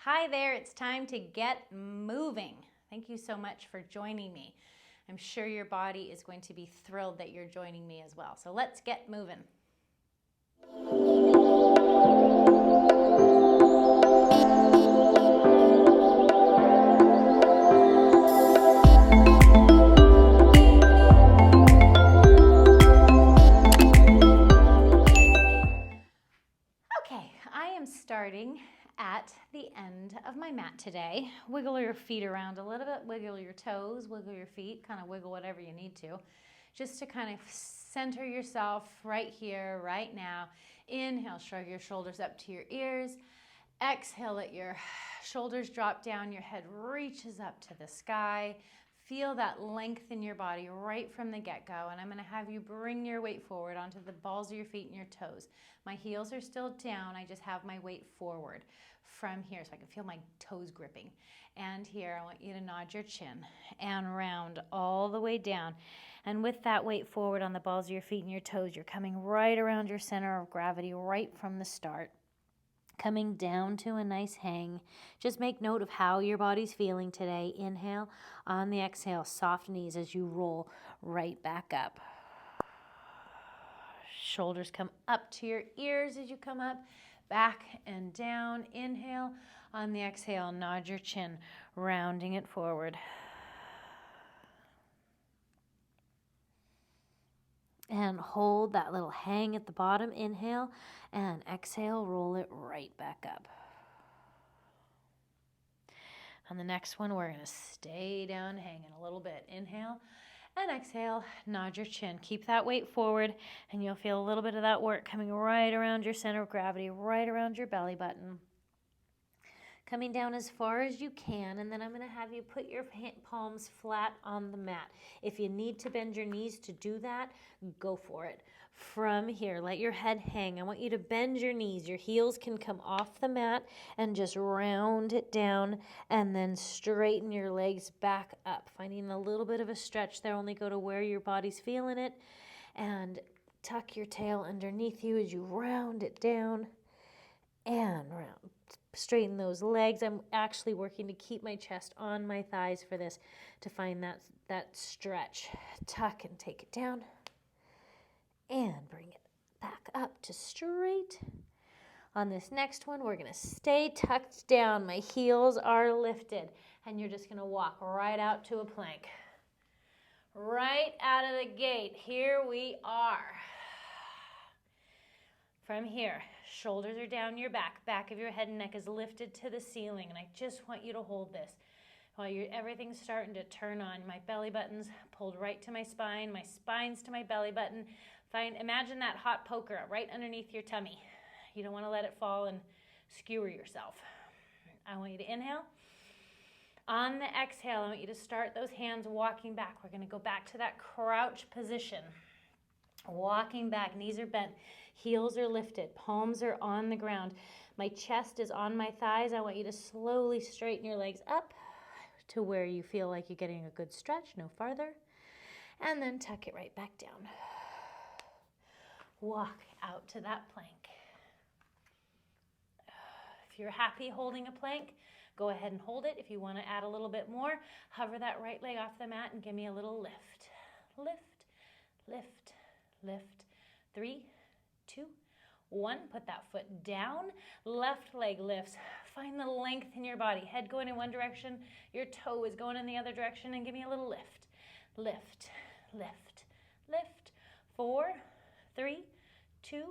Hi there, it's time to get moving. Thank you so much for joining me. I'm sure your body is going to be thrilled that you're joining me as well. So let's get moving. Okay, I am starting at the end of my mat today. Wiggle your feet around a little bit, wiggle your toes, wiggle your feet, kind of wiggle whatever you need to, just to kind of center yourself right here, right now. Inhale, shrug your shoulders up to your ears. Exhale, let your shoulders drop down, your head reaches up to the sky. Feel that length in your body right from the get-go, and I'm going to have you bring your weight forward onto the balls of your feet and your toes. My heels are still down, I just have my weight forward from here so I can feel my toes gripping. And here, I want you to nod your chin and round all the way down. And with that weight forward on the balls of your feet and your toes, you're coming right around your center of gravity right from the start. Coming down to a nice hang. Just make note of how your body's feeling today. Inhale. On the exhale, soft knees as you roll right back up. Shoulders come up to your ears as you come up, back and down. Inhale. On the exhale, nod your chin, rounding it forward. And hold that little hang at the bottom. Inhale and exhale, roll it right back up. On the next one, we're going to stay down hanging a little bit. Inhale and exhale, nod your chin. Keep that weight forward, and you'll feel a little bit of that work coming right around your center of gravity, right around your belly button. Coming down as far as you can, and then I'm going to have you put your palms flat on the mat. If you need to bend your knees to do that, go for it. From here, let your head hang. I want you to bend your knees. Your heels can come off the mat and just round it down, and then straighten your legs back up. Finding a little bit of a stretch there, only go to where your body's feeling it, and tuck your tail underneath you as you round it down and round. Straighten those legs. I'm actually working to keep my chest on my thighs for this, to find that stretch. Tuck and take it down and bring it back up to straight. On this next one, we're going to stay tucked down. My heels are lifted, and you're just going to walk right out to a plank. Right out of the gate, here we are. From here, shoulders are down your back of your head and neck is lifted to the ceiling, and I just want you to hold this while everything's starting to turn on. My belly button's pulled right to my spine's to my belly button. Imagine that hot poker right underneath your tummy. You don't want to let it fall and skewer yourself. I want you to inhale. On the exhale, I want you to start those hands walking back. We're going to go back to that crouch position. Walking back, knees are bent, heels are lifted, palms are on the ground. My chest is on my thighs. I want you to slowly straighten your legs up to where you feel like you're getting a good stretch, no farther. And then tuck it right back down. Walk out to that plank. If you're happy holding a plank, go ahead and hold it. If you want to add a little bit more, hover that right leg off the mat and give me a little lift. Lift, lift, lift. 3, 2, 1. Put that foot down. Left leg lifts. Find the length in your body. Head going in one direction, your toe is going in the other direction, and give me a little lift. Lift, lift, lift. 4, 3, 2,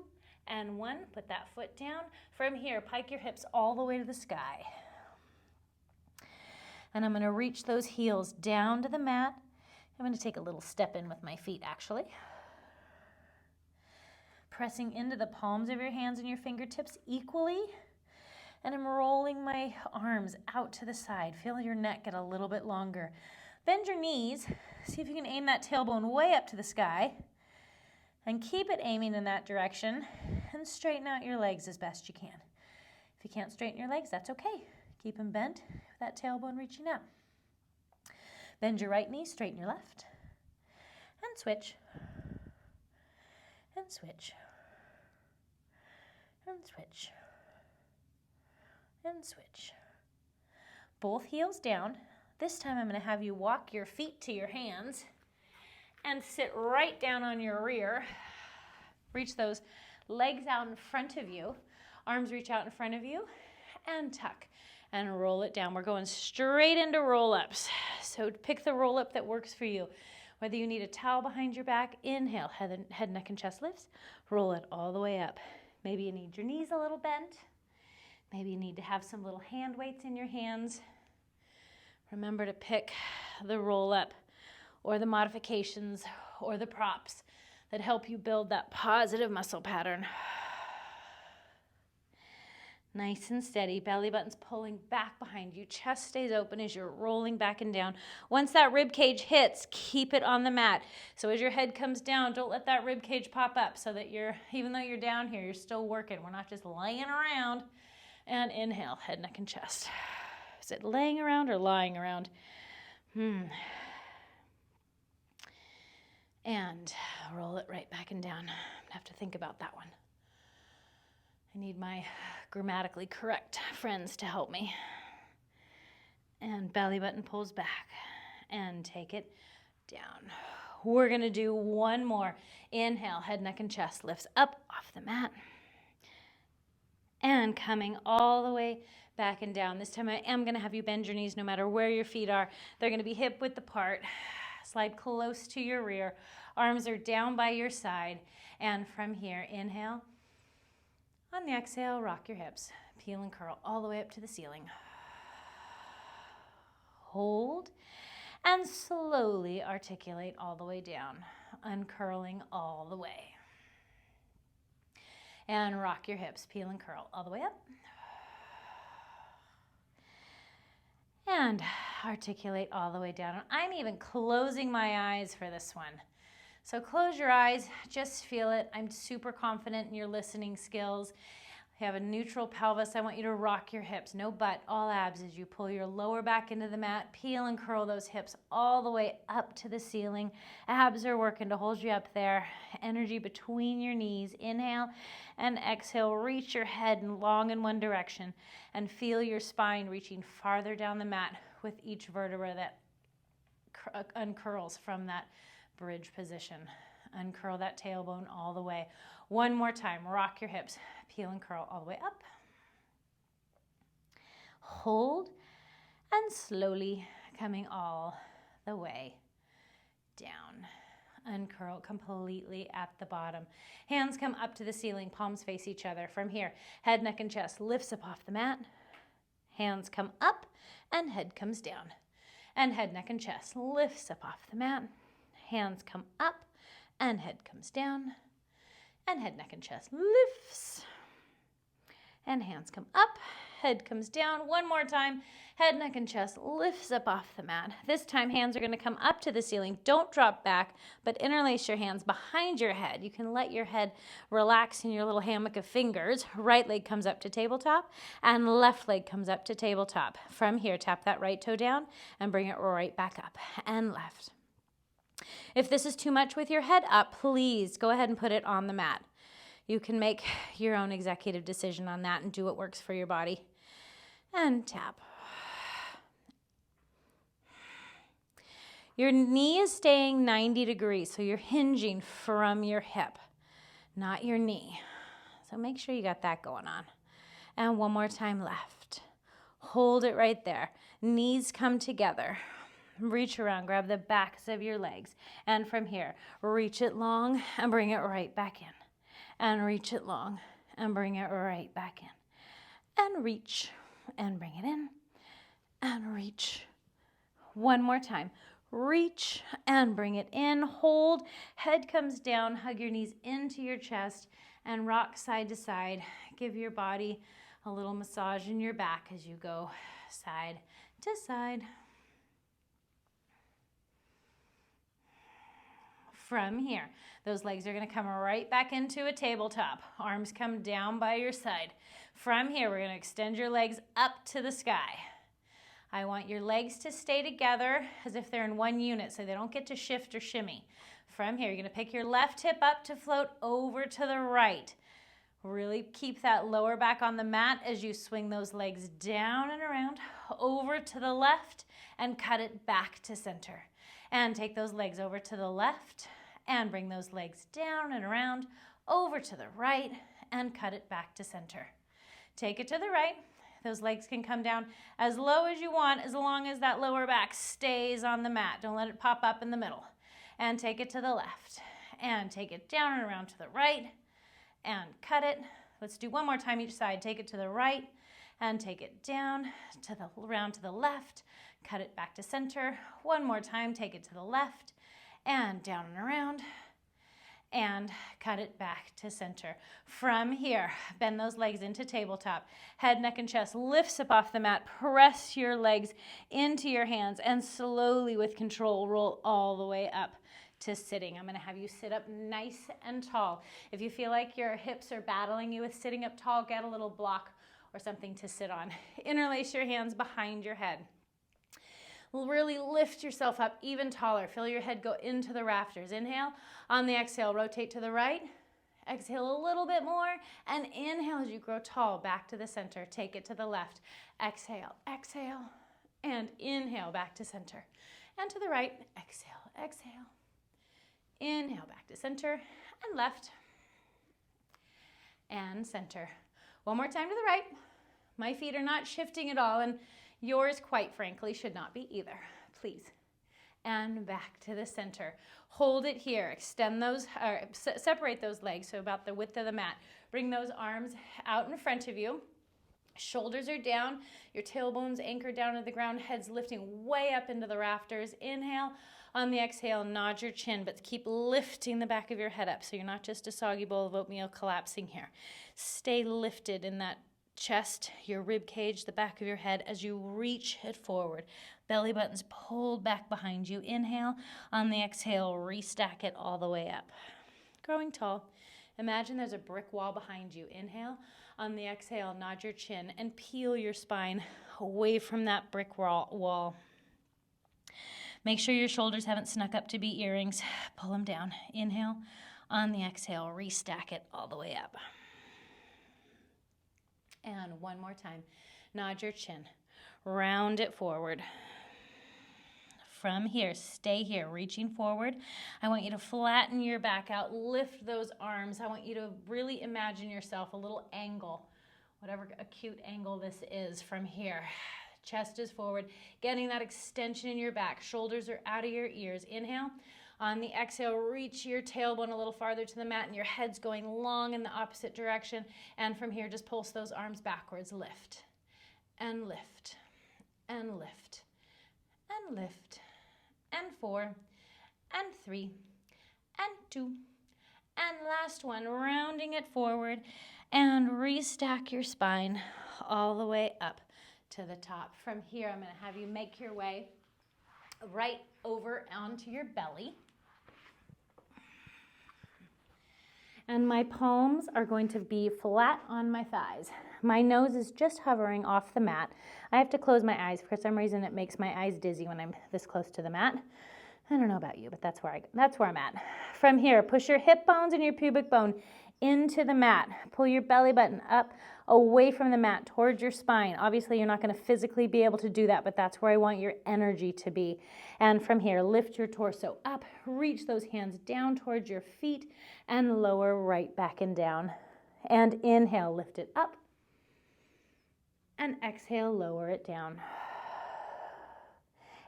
and 1. Put that foot down. From here, pike your hips all the way to the sky. And I'm going to reach those heels down to the mat. I'm going to take a little step in with my feet, actually. Pressing into the palms of your hands and your fingertips equally. And I'm rolling my arms out to the side. Feel your neck get a little bit longer. Bend your knees. See if you can aim that tailbone way up to the sky. And keep it aiming in that direction. And straighten out your legs as best you can. If you can't straighten your legs, that's okay. Keep them bent, that tailbone reaching out. Bend your right knee, straighten your left. And switch. And switch. And switch. And switch. both heels down. This time I'm going to have you walk your feet to your hands and sit right down on your rear. Reach those legs out in front of you. Arms reach out in front of you and tuck and roll it down. We're going straight into roll-ups. So pick the roll-up that works for you. Whether you need a towel behind your back, inhale, head, neck, and chest lifts. Roll it all the way up. Maybe you need your knees a little bent. Maybe you need to have some little hand weights in your hands. Remember to pick the roll-up or the modifications or the props that help you build that positive muscle pattern. Nice and steady, belly button's pulling back behind you, chest stays open as you're rolling back and down. Once that rib cage hits, keep it on the mat. So as your head comes down, don't let that rib cage pop up so that even though you're down here, you're still working. We're not just laying around. And inhale, head, neck, and chest. Is it laying around or lying around? And roll it right back and down. I'm gonna have to think about that one. I need my grammatically correct friends to help me. And belly button pulls back and take it down. We're gonna do one more. Inhale, head, neck, and chest lifts up off the mat. And coming all the way back and down. This time I am gonna have you bend your knees no matter where your feet are. They're gonna be hip width apart. Slide close to your rear. Arms are down by your side. And from here, inhale. On the exhale, rock your hips. Peel and curl all the way up to the ceiling. Hold. And slowly articulate all the way down. Uncurling all the way. And rock your hips. Peel and curl all the way up. And articulate all the way down. I'm even closing my eyes for this one. So close your eyes, just feel it. I'm super confident in your listening skills. You have a neutral pelvis. I want you to rock your hips, no butt, all abs as you pull your lower back into the mat, peel and curl those hips all the way up to the ceiling. Abs are working to hold you up there. Energy between your knees. Inhale and exhale. Reach your head long in one direction and feel your spine reaching farther down the mat with each vertebra that uncurls from that bridge position. Uncurl that tailbone all the way. One more time. Rock your hips. Peel and curl all the way up. Hold. And slowly coming all the way down. Uncurl completely at the bottom. Hands come up to the ceiling. Palms face each other. From here, head, neck, and chest lifts up off the mat. Hands come up and head comes down. And head, neck, and chest lifts up off the mat. Hands come up and head comes down. And head, neck, and chest lifts. And hands come up, head comes down. One more time. Head, neck, and chest lifts up off the mat. This time hands are going to come up to the ceiling. Don't drop back, but interlace your hands behind your head. You can let your head relax in your little hammock of fingers. Right leg comes up to tabletop and left leg comes up to tabletop. From here, tap that right toe down and bring it right back up and left. If this is too much with your head up, please go ahead and put it on the mat. You can make your own executive decision on that and do what works for your body. And tap. Your knee is staying 90 degrees, so you're hinging from your hip, not your knee. So make sure you got that going on. And one more time left. Hold it right there. Knees come together. Reach around, grab the backs of your legs. And from here, reach it long and bring it right back in. And reach it long and bring it right back in. And reach and bring it in. And reach. One more time. Reach and bring it in. Hold. Head comes down. Hug your knees into your chest and rock side to side. Give your body a little massage in your back as you go side to side. From here, those legs are going to come right back into a tabletop. Arms come down by your side. From here, we're going to extend your legs up to the sky. I want your legs to stay together as if they're in one unit so they don't get to shift or shimmy. From here, you're going to pick your left hip up to float over to the right. Really keep that lower back on the mat as you swing those legs down and around, over to the left, and cut it back to center. And take those legs over to the left, and bring those legs down and around, over to the right, and cut it back to center. Take it to the right. Those legs can come down as low as you want, as long as that lower back stays on the mat. Don't let it pop up in the middle. And take it to the left, and take it down and around to the right, and cut it. Let's do one more time each side. Take it to the right and take it down to the around to the left. Cut it back to center. One more time. Take it to the left and down and around and cut it back to center. From here, bend those legs into tabletop. Head, neck, and chest lifts up off the mat. Press your legs into your hands and slowly with control roll all the way up to sitting. I'm going to have you sit up nice and tall. If you feel like your hips are battling you with sitting up tall, get a little block or something to sit on. Interlace your hands behind your head. Really lift yourself up even taller. Feel your head go into the rafters. Inhale. On the exhale, rotate to the right. Exhale a little bit more. And inhale as you grow tall, back to the center. Take it to the left. Exhale, exhale. And inhale, back to center. And to the right. Exhale, exhale. Inhale, back to center, and left, and center. One more time to the right. My feet are not shifting at all, and yours, quite frankly, should not be either. Please. And back to the center. Hold it here. Extend those, separate those legs, so about the width of the mat. Bring those arms out in front of you. Shoulders are down. Your tailbones anchored down to the ground. Head's lifting way up into the rafters. Inhale. On the exhale, nod your chin, but keep lifting the back of your head up so you're not just a soggy bowl of oatmeal collapsing here. Stay lifted in that chest, your rib cage, the back of your head as you reach it forward. Belly button's pulled back behind you. Inhale. On the exhale, restack it all the way up. Growing tall. Imagine there's a brick wall behind you. Inhale. On the exhale, nod your chin and peel your spine away from that brick wall. Make sure your shoulders haven't snuck up to be earrings. Pull them down. Inhale. On the exhale, restack it all the way up. And one more time. Nod your chin. Round it forward. From here, stay here, reaching forward. I want you to flatten your back out. Lift those arms. I want you to really imagine yourself a little angle, whatever acute angle this is from here. Chest is forward, getting that extension in your back. Shoulders are out of your ears. Inhale. On the exhale, reach your tailbone a little farther to the mat and your head's going long in the opposite direction. And from here, just pulse those arms backwards. Lift and lift and lift and lift and 4 and 3 and 2 and last one. Rounding it forward and restack your spine all the way up to the top. From here, I'm going to have you make your way right over onto your belly. And my palms are going to be flat on my thighs. My nose is just hovering off the mat. I have to close my eyes. For some reason, it makes my eyes dizzy when I'm this close to the mat. I don't know about you, but that's where I'm at. From here, push your hip bones and your pubic bone into the mat. Pull your belly button up away from the mat towards your spine. Obviously, you're not going to physically be able to do that, but that's where I want your energy to be. And from here, lift your torso up, reach those hands down towards your feet, and lower right back and down. And inhale, lift it up. And exhale, lower it down.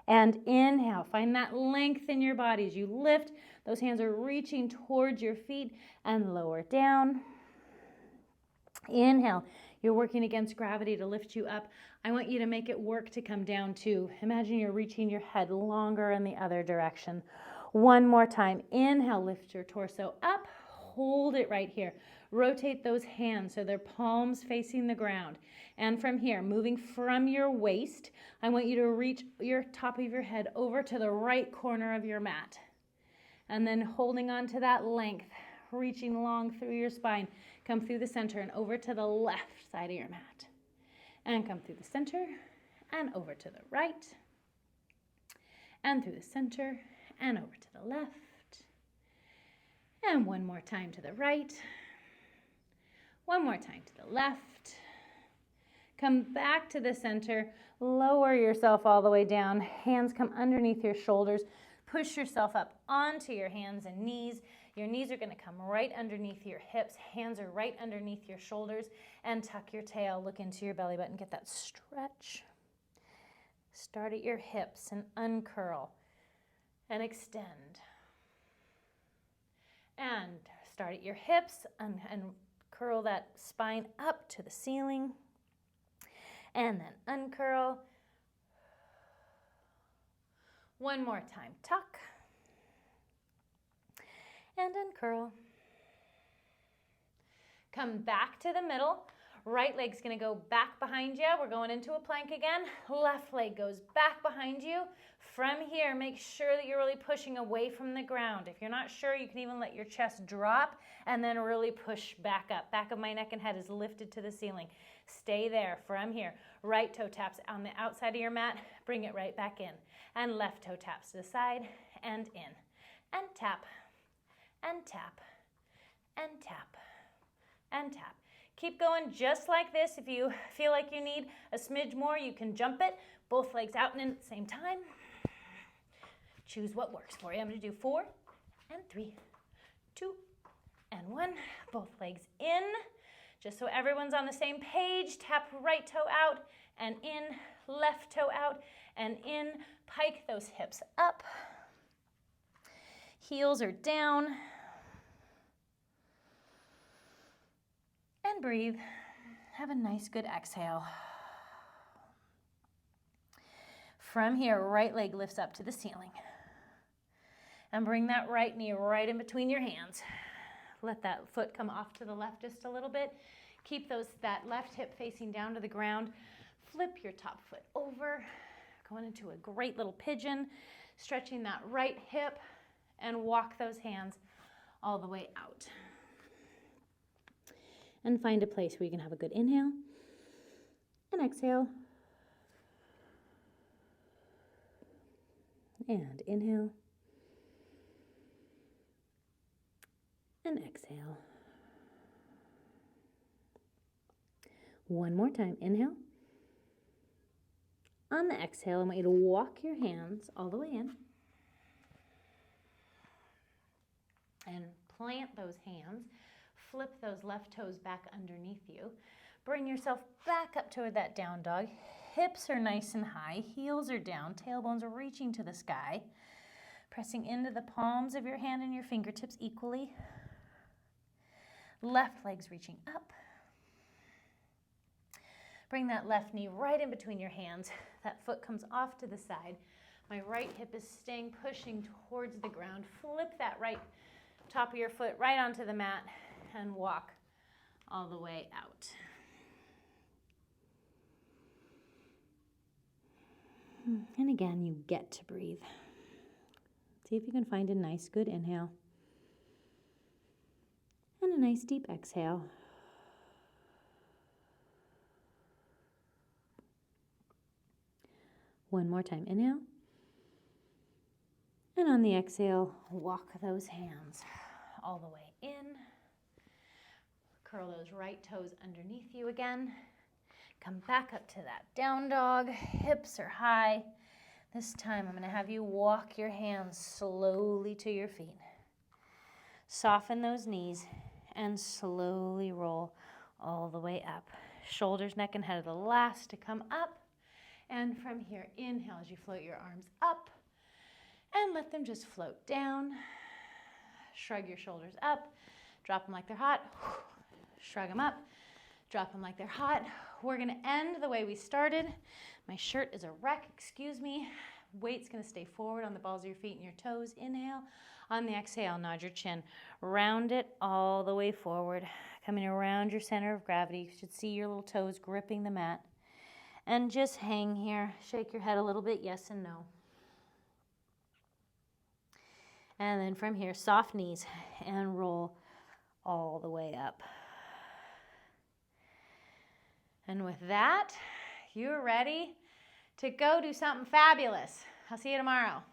And inhale, find that length in your body as you lift. Those hands are reaching towards your feet and lower down. Inhale, you're working against gravity to lift you up. I want you to make it work to come down too. Imagine you're reaching your head longer in the other direction. One more time. Inhale, lift your torso up. Hold it right here. Rotate those hands so they're palms facing the ground. And from here, moving from your waist, I want you to reach your top of your head over to the right corner of your mat. And then holding on to that length, reaching long through your spine, come through the center and over to the left side of your mat. And come through the center and over to the right. And through the center and over to the left. And one more time to the right. One more time to the left. Come back to the center. Lower yourself all the way down. Hands come underneath your shoulders. Push yourself up onto your hands and knees. Your knees are going to come right underneath your hips. Hands are right underneath your shoulders. And tuck your tail. Look into your belly button. Get that stretch. Start at your hips and uncurl and extend. And start at your hips and curl that spine up to the ceiling. And then uncurl. One more time. Tuck. And uncurl. Come back to the middle. Right leg's going to go back behind you. We're going into a plank again. Left leg goes back behind you. From here, make sure that you're really pushing away from the ground. If you're not sure, you can even let your chest drop and then really push back up. Back of my neck and head is lifted to the ceiling. Stay there. From here, right toe taps on the outside of your mat. Bring it right back in. And left toe taps to the side and in. And tap. And tap. And tap. And tap. Keep going just like this. If you feel like you need a smidge more, you can jump it. Both legs out and in at the same time. Choose what works for you. I'm going to do 4 and 3, 2 and 1. Both legs in. Just so everyone's on the same page, tap right toe out and in, left toe out and in. Pike those hips up. Heels are down. And breathe. Have a nice, good exhale. From here, right leg lifts up to the ceiling. And bring that right knee right in between your hands. Let that foot come off to the left just a little bit. Keep that left hip facing down to the ground. Flip your top foot over. Going into a great little pigeon. Stretching that right hip and walk those hands all the way out. And find a place where you can have a good inhale and exhale. And inhale. And exhale. One more time. Inhale. On the exhale, I want you to walk your hands all the way in. And plant those hands. Flip those left toes back underneath you. Bring yourself back up toward that down dog. Hips are nice and high. Heels are down. Tailbones are reaching to the sky. Pressing into the palms of your hand and your fingertips equally. Left leg's reaching up. Bring that left knee right in between your hands. That foot comes off to the side. My right hip is staying pushing towards the ground. Flip that right top of your foot right onto the mat and walk all the way out. And again, you get to breathe. See if you can find a nice, good inhale. And a nice deep exhale. One more time, inhale. And on the exhale, walk those hands all the way in. Curl those right toes underneath you again. Come back up to that down dog. Hips are high. This time I'm going to have you walk your hands slowly to your feet. Soften those knees and slowly roll all the way up. Shoulders, neck, and head are the last to come up. And from here, inhale as you float your arms up and let them just float down. Shrug your shoulders up. Drop them like they're hot. Shrug them up. Drop them like they're hot. We're going to end the way we started. My shirt is a wreck, excuse me. Weight's going to stay forward on the balls of your feet and your toes. Inhale. On the exhale, nod your chin. Round it all the way forward. Coming around your center of gravity. You should see your little toes gripping the mat. And just hang here. Shake your head a little bit, yes and no. And then from here, soft knees and roll all the way up. And with that, you're ready to go do something fabulous. I'll see you tomorrow.